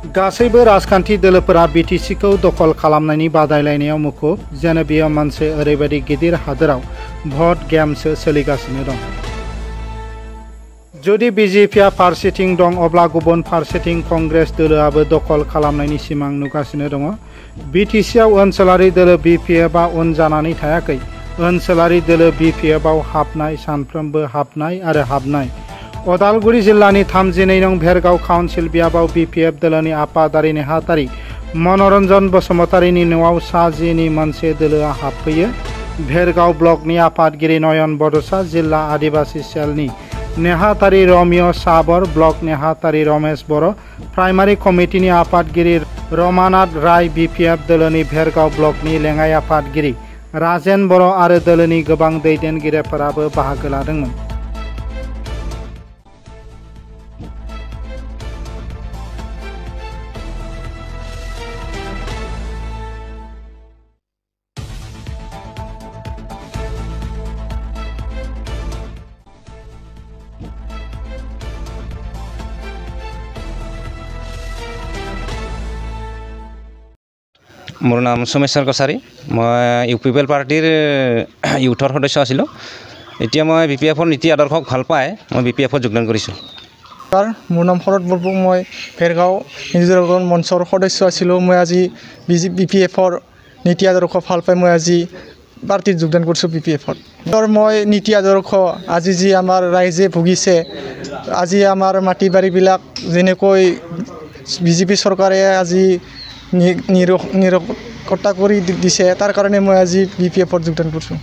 गासैबो राजखान्थि दोलोफोरा बिटिसिखौ दखल खालामनायनि बादायलायनायाव मुखुब जेन बेयो मोनसे ओरैबायदि गिदिर हादोराव भट गेमसो सोलिगासिनो दं। जुदि बिजेपिआ फारसेथिं दं अब्ला गुबुन फारसेथिं कंग्रेस दोलोआबो दखल खालामनायनि सिमां नुगासिनो दङ। बिटिसिआव ओनसोलारि दोलो बिपिएफआ उन जानानै थायाखै। ओनसोलारि दोलो बिपिएफआव हाबनाय सानफ्रोमबो हाबनाय आरो हाबनाय। उदालगुरि जिल्लानि 32 नं भेरगाव काउन्सिल बियाबाव बिपिएफ दोलोनि आफादारि नेहाथारि मनरन्जन बसुमतारिनि न'आव सा10नि मोनसे दोलोआ हाबफैयो। भेरगाव ब्लकनि आफादगिरि नयन बड'सा, जिल्ला आदिबासी सेलनि नेहाथारि रमिय साबर, ब्लक नेहाथारि रमेश बर', प्राइमारि कमिटिनि आफादगिरि रमानाथ राय, बिपिएफ दोलोनि भेरगाव ब्लकनि लेङाइ आफादगिरि राजेन बर' आरो दोलोनि गोबां दैदेनगिरिफोराबो बाहागो लादोंमोन। मोर नाम सोमेश्वर कछारी। मैं यूपीपीएल पार्टीर यूथर सदस्य आছিলোঁ। এতিয়া মই বিপিএফৰ নীতি আদৰ্শক ভাল পাই মই বিপিএফত যোগদান কৰিছোঁ। মোৰ নাম শৰৎ বৰপু, মই ভেৰগাঁও নিজৰ মঞ্চৰ সদস্য আছিলোঁ। মই আজি বিপিএফৰ নীতি আদৰ্শ ভাল পাই মই আজি পাৰ্টিত যোগদান কৰিছোঁ বিপিএফত। মই নীতি আদৰ্শ আজি যি আমাৰ ৰাইজে ভুগিছে, আজি আমাৰ মাটি বাৰীবিলাক যেনেকৈ বিজেপি চৰকাৰে আজি নিৰক্ষতা কৰি দিছে, তাৰ কাৰণে মই আজি বিপিএফত যোগদান কৰিছোঁ।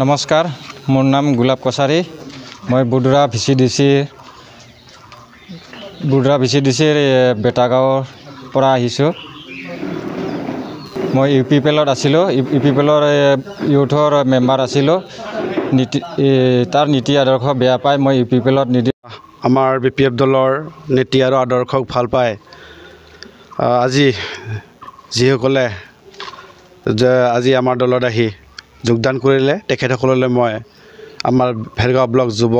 নমস্কাৰ, মোৰ নাম গোলাপ কছাৰী। মই বুধৰা ভিচিডিচিৰ বেটাগাঁৱৰ পৰা আহিছোঁ। মই ইউপিপিএলত আছিলোঁ, ইউপিপিএলৰ ইউথৰ মেম্বাৰ আছিলোঁ। তাৰ নীতি আদৰ্শ বেয়া পাই মই ইউপিপিএলত আমাৰ বিপিএফ দলৰ নীতি আৰু আদৰ্শক ভাল পায় আজি যিসকলে আজি আমাৰ দলত আহি যোগদান কৰিলে তেখেতসকললৈ মই আমাৰ ভেৰগাঁও ব্লক যুৱ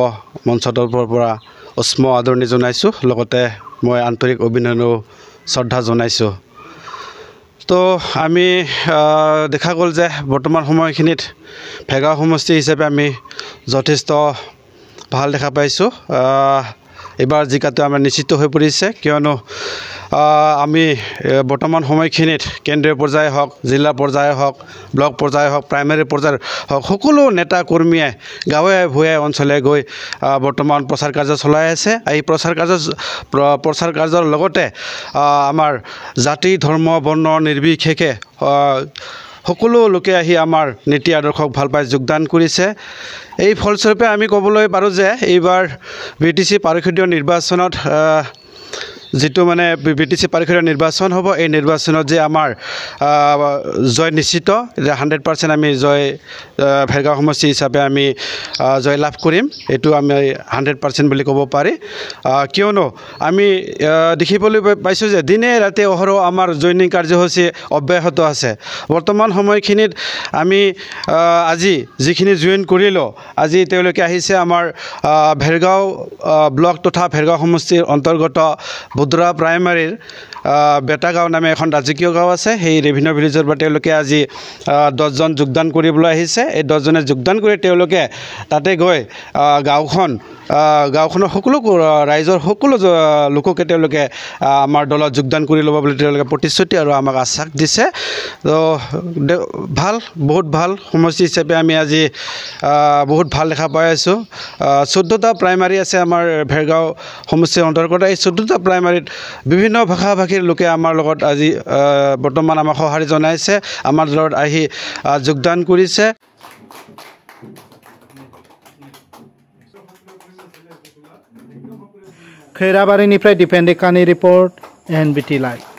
মঞ্চৰ পৰা উষ্ম আদৰণি জনাইছোঁ। লগতে মই আন্তৰিক অভিনন্দন শ্ৰদ্ধা জনাইছোঁ। তো আমি দেখা গ'ল যে বৰ্তমান সময়খিনিত ভেৰগাঁও সমষ্টি হিচাপে আমি যথেষ্ট ভাল দেখা পাইছোঁ। এইবাৰ জিকাটো আমাৰ নিশ্চিত হৈ পৰিছে, কিয়নো আমি বৰ্তমান সময়খিনিত কেন্দ্ৰীয় পৰ্যায়ে হওক, জিলা পৰ্যায়ে হওক, ব্লক পৰ্যায়ে হওক, প্ৰাইমেৰী পৰ্যায়ৰ হওক, সকলো নেতা কৰ্মীয়ে গাঁৱে ভূঞে অঞ্চলে গৈ বৰ্তমান প্ৰচাৰ কাৰ্য চলাই আছে। এই প্ৰচাৰ কাৰ্যৰ লগতে আমাৰ জাতি ধৰ্ম বৰ্ণ নিৰ্বিশেষে সকলো লোকে আহি আমাৰ নীতি আদৰ্শক ভাল পাই যোগদান কৰিছে। এই ফলস্বৰূপে আমি ক'বলৈ পাৰোঁ যে এইবাৰ বিটিচি পাৰিষদীয় নিৰ্বাচনত যিটো বিটিচি পাৰিষদীয় নিৰ্বাচন হ'ব, এই নিৰ্বাচনত যে আমাৰ জয় নিশ্চিত, 100% আমি জয় ভেৰগাঁও সমষ্টি হিচাপে আমি জয় লাভ কৰিম, এইটো আমি 100% বুলি ক'ব পাৰি। কিয়নো আমি দেখিবলৈ পাইছোঁ যে দিনে ৰাতি অহৰহ আমাৰ জইনিং কাৰ্যসূচী অব্যাহত আছে। বৰ্তমান সময়খিনিত আমি আজি যিখিনি জইন কৰিলোঁ, আজি তেওঁলোকে আহিছে আমাৰ ভেৰগাঁও ব্লক তথা ভেৰগাঁও সমষ্টিৰ অন্তৰ্গত বুধৰা প্ৰাইমাৰীৰ বেটাগাঁও নামে এখন ৰাজকীয় গাঁও আছে। সেই ৰেভিনিউ ভিলেজৰ পৰা তেওঁলোকে আজি 10জন যোগদান কৰিবলৈ আহিছে। এই 10জনে যোগদান কৰি তেওঁলোকে তাতে গৈ গাঁওখনৰ সকলো ৰাইজৰ সকলো লোককে তেওঁলোকে আমাৰ দলত যোগদান কৰি ল'ব বুলি তেওঁলোকে প্ৰতিশ্ৰুতি আৰু আমাক আশ্বাস দিছে। তো বহুত ভাল সমষ্টি হিচাপে আমি আজি বহুত ভাল দেখা পাই আছোঁ। 14টা প্ৰাইমাৰী আছে আমাৰ ভেৰগাঁও সমষ্টিৰ অন্তৰ্গত। এই 14টা প্ৰাইমাৰীত বিভিন্ন ভাষা ভাষীৰ লোকে আমাৰ লগত আজি বৰ্তমান আমাক সঁহাৰি জনাইছে, আমাৰ দলত আহি যোগদান কৰিছে। खैराबारिनिफ्राय दिपेन डेकानि रिपर्ट, NBT लाइभ।